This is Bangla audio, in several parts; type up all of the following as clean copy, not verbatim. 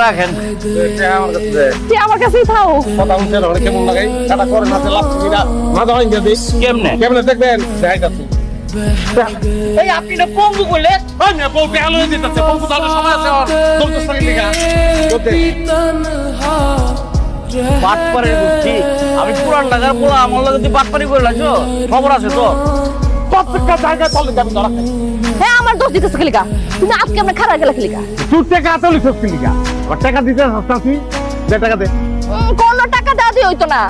রাখেন। আমার কাছেই থাও। কথা শুনছেন কেমন লাগাই কাটা করে না লাস্টিরা মাথা ভাঙিয়ে দিই। কেমনে কেমনে দেখবেন দেখাচ্ছি। এই আপনি না পঙ্গু করলে ওই না বউ বেহাল হয়ে যেতেছে পঙ্গু তাহলে সময় আছে ওর তোর তো সঙ্গে লিখা বাটপাড়ি বুঝছি। আমি পুরান ঢাকার পোলা, আমার লগে তুই বাটপাড়ি করে লাগছো, খবর আছে তো? প্রত্যেকটা জায়গায় চলে যাবে ধরা হ্যাঁ আমার দোষ দিতেছ খেলিকা, তুমি আজকে আমরা খারাপ গেলা খেলিকা। তুই টাকা আতলি সত্যি লিখা আর টাকা দিতে হাসতাছি যে টাকা দে কোনো টাকা দেওয়া দিয়ে হইতো না।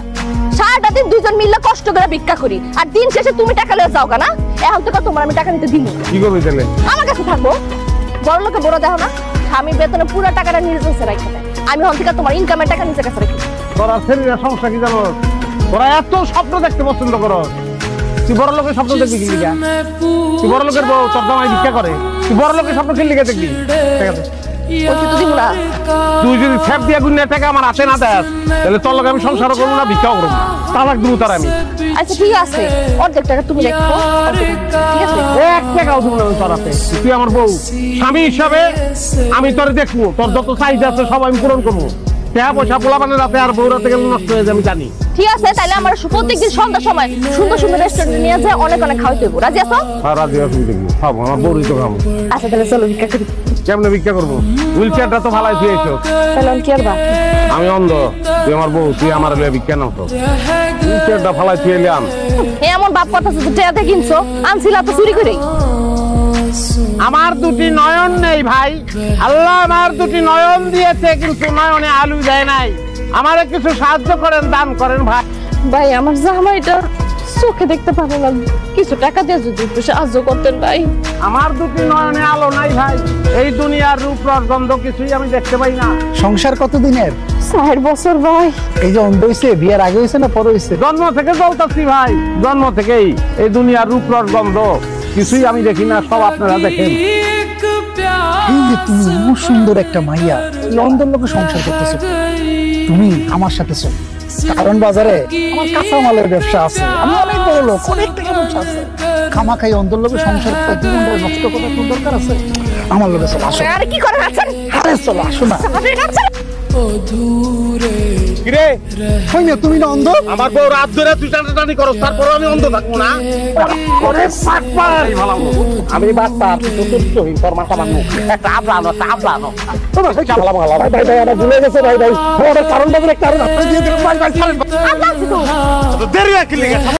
সারাটা দিন দুইজন মিলে কষ্ট করে ভিক্ষা করি আর দিন শেষে তুমি টাকা লয়ে যাও না। এখন থেকে তোমার আমি টাকা নিতে দিব। কি করবি তাহলে? আমার কাছে থাকবো। বড় লোকে বড় দেখো না, আমি বেতনে পুরো টাকাটা নিজের কাছে রাখি না। আমি এখন থেকে তোমার ইনকামের টাকা নিজের কাছে রাখি। তোরা শরীরের সমস্যা কি জানো? তোরা এত স্বপ্ন দেখতে পছন্দ করো। তুই বড় লোকের স্বপ্ন দেখবি কি লিখা? তুই বড় লোকের বউ তোর জামাই ভিক্ষা করে, তুই বড় লোকের স্বপ্ন কি লিখে দেখবি? ঠিক আছে তুই যদি ছ্যাপ দিয়া গুণে টাকা আমার হাতে না দেস তাহলে তোর লগে আমি সংসার করবো না, ভিক্ষাও করবো না, তালাক দিব তার আমি। আচ্ছা ঠিক আছে, অর্ধেক টাকা তুমি রাখো, ঠিক আছে? এক টাকাও দিব না তোর হাতে। তুই আমার বউ, স্বামী হিসাবে আমি তোর দেখবো, তোর যত চাহিদা আছে সব আমি পূরণ করবো। টাকা পয়সা পোলাপানের রাতে আর বউ রাতে গেলে নষ্ট হয়ে যায় আমি জানি। ঠিক আছে, তাহলে আমার প্রত্যেকদিন সন্ধ্যার সময় সুন্দর সুন্দর রেস্টুরেন্টে নিয়ে যায় অনেক অনেক খাওয়াইতে হইব। রাজি আছো? হ্যাঁ রাজি আছি, দেখবো খাবো, আমার বউরই তো খাবো। আচ্ছা তাহলে চলো ভিক্ষা করি। কেমনে ভিক্ষা করবো? হুইল চেয়ারটা তো ভালাই থুয়েছো। তাহলে কি আর বা? আমি অন্ধ, তুই আমার বউ, তুই আমার ভিক্ষা নাও তো। হুইল চেয়ারটা ফালাই থুয়ে এলাম। এমন বাপ কথা টেয়াতে কিনছো, আনছিলা তো চুরি করেই। আমার দুটি নয়ন নেই ভাই, আল্লাহ আমার দুটি নয়ন দিয়েছে কিন্তু নয়নে আলু দেয় নাই। আমারে কিছু সাহায্য করেন, দান করেন ভাই। ভাই আমার জামাইটা চোখে দেখতে পারে না, কিছু টাকা দিয়ে যদি একটু সাহায্য করতেন ভাই। আমার দুটি নয়নে আলো নাই ভাই, এই দুনিয়ার রূপ রসগন্ধ কিছুই আমি দেখতে পাই না। সংসার কতদিনের? 4 বছর ভাই। এই যে অন্ধ হইছে, বিয়ের আগে হইছে না পরে হইছে? জন্ম থেকে জ্বলতাছি ভাই, জন্ম থেকেই এই দুনিয়ার রূপ রসগন্ধ কিছুই আমি দেখি না, সব আপনারা দেখেন। এই যে তুমি এমন সুন্দর একটা মাইয়া, লন্ডন লোকে সংসার করতেছো, তুমি আমার সাথে চল। কারণ বাজারে আমার কাঁচামালের ব্যবসা আছে, আমি অনেক বড় লোক, অনেক টাকা ব্যবসা আছে। খামাখাই অন্ধর লোকে সংসার করে জীবনটা নষ্ট করার কোন দরকার আছে? আমার লোকে চল, আসো। আরে কি করে আছেন? আরে চলো, আসো না। কিরে কই না, তুমি না অন্ধ? আমার বউ রাত ধরে তুই টানাটানি করো, তারপরে আমি অন্ধ থাকবো না? ওরে বাটপার! আমি বাটপার, তুই চতুর্থহীন, তোর মাথা ভাঙবো। একটা আবলা আনো, একটা আবলা আনো। ভাই ভাই ভাই, আমার ভুলে গেছে ভাই ভাই, ওদের কারণ বাবুর কারণ আপনি দিয়ে দিলেন ভাই ভাই, ছাড়েন। আল্লাহ দেরি হয় কি লিগে?